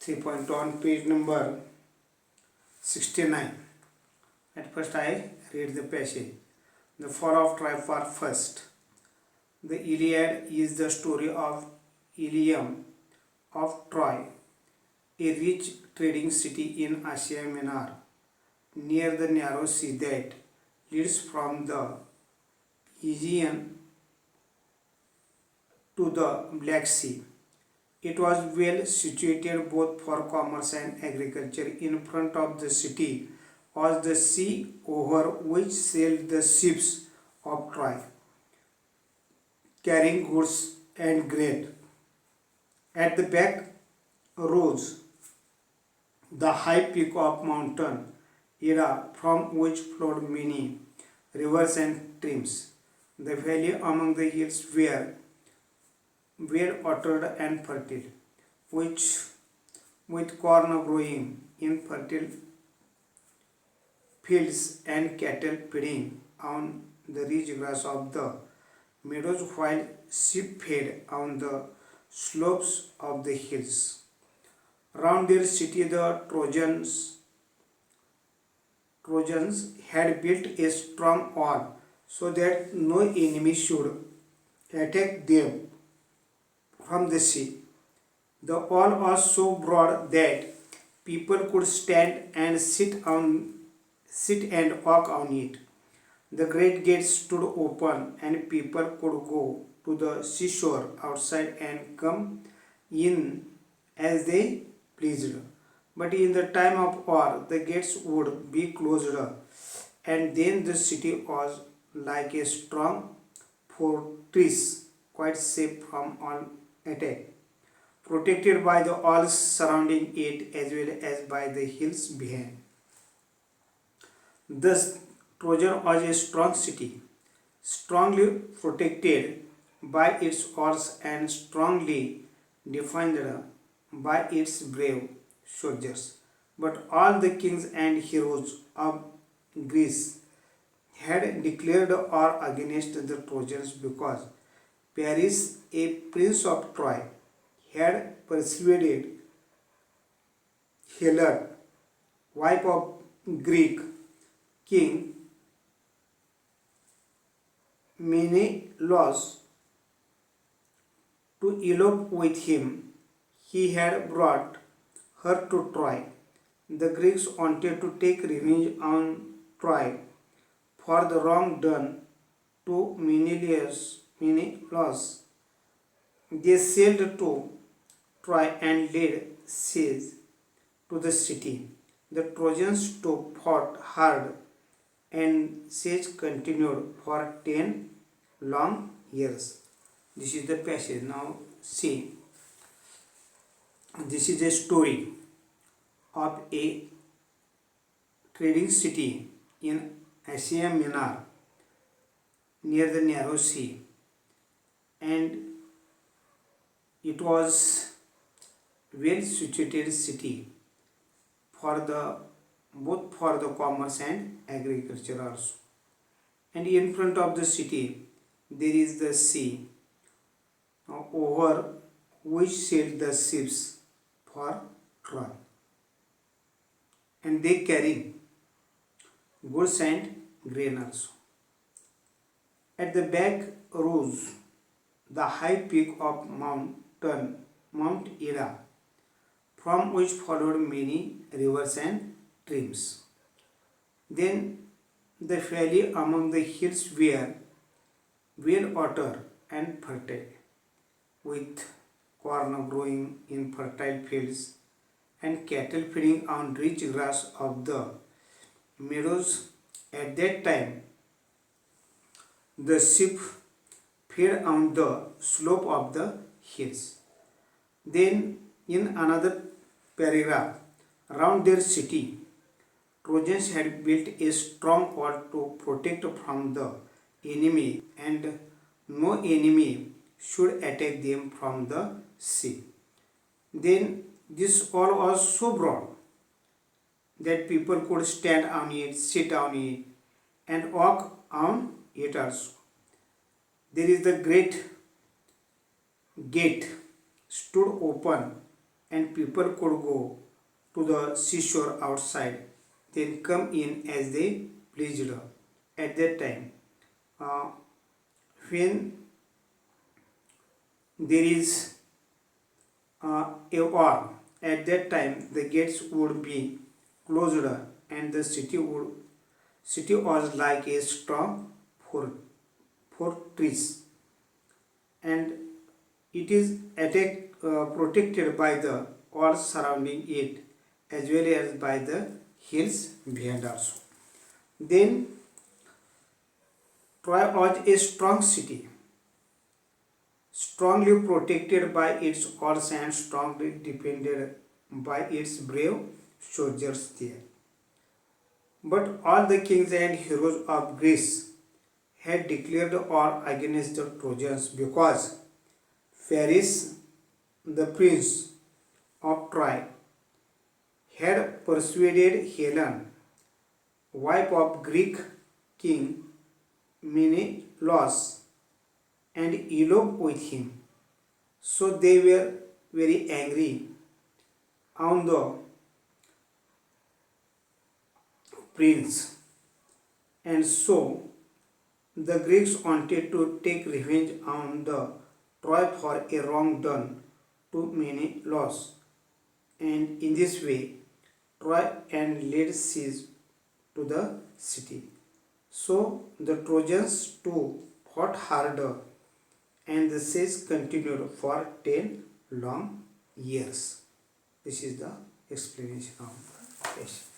3.1 page number 69. At first I read the passage. The fall of Troy part first. The Iliad is the story of Ilium of Troy, a rich trading city in Asia Minor, near the narrow sea that leads from the Aegean to the Black Sea. It was well situated both for commerce and agriculture. In front of the city was the sea over which sailed the ships of Troy, carrying goods and grain. At the back rose the high peak of mountain Ida, from which flowed many rivers and streams. The valley among the hills were well watered and fertile, which with corn growing in fertile fields and cattle feeding on the rich grass of the meadows, while sheep fed on the slopes of the hills. Round their city the Trojans had built a strong wall so that no enemy should attack them from the sea. The wall was so broad that people could stand and sit and walk on it. The great gates stood open and people could go to the seashore outside and come in as they pleased. But in the time of war, the gates would be closed, and then the city was like a strong fortress, quite safe from all attack, protected by the walls surrounding it as well as by the hills behind. Thus, Trojan was a strong city, strongly protected by its walls and strongly defended by its brave soldiers. But all the kings and heroes of Greece had declared war against the Trojans because Paris, a prince of Troy, had persuaded Helen, wife of Greek king Menelaus, to elope with him. He had brought her to Troy. The Greeks wanted to take revenge on Troy for the wrong done to Menelaus. They sailed to Troy and laid siege to the city. The Trojans too fought hard, and siege continued for 10 long years. This is the passage. Now see, this is a story of a trading city in Asia Minor near the narrow sea, and it was well situated city for the both for the commerce and agriculture also. And in front of the city there is the sea over which sailed the ships for Troy, and they carry goods and grain also. At the back rose the high peak of Mount Ida, from which followed many rivers and streams. Then the valley among the hills were well watered and fertile, with corn growing in fertile fields and cattle feeding on rich grass of the meadows. At that time, the sheep fed on the slope of the hills. Then, in another paragraph, around their city, Trojans had built a strong wall to protect from the enemy, and no enemy should attack them from the sea. Then this wall was so broad that people could stand on it, sit on it, and walk on it also. There is the great gate stood open and people could go to the seashore outside, then come in as they pleased. At that time, uh, when there is a war, at that time the gates would be closed and the city was like a strong fortress, and it is protected by the walls surrounding it as well as by the hills behind also. Then Troy was a strong city, strongly protected by its walls and strongly defended by its brave soldiers there. But all the kings and heroes of Greece had declared war against the Trojans because Paris, the prince of Troy, had persuaded Helen, wife of Greek king Menelaus, and eloped with him. So they were very angry on the prince, and so the Greeks wanted to take revenge on the Troy for a wrong done to Menelaus, and in this way Troy and laid siege to the city. So the Trojans too fought harder, and the siege continued for 10 long years. This is the explanation of the question.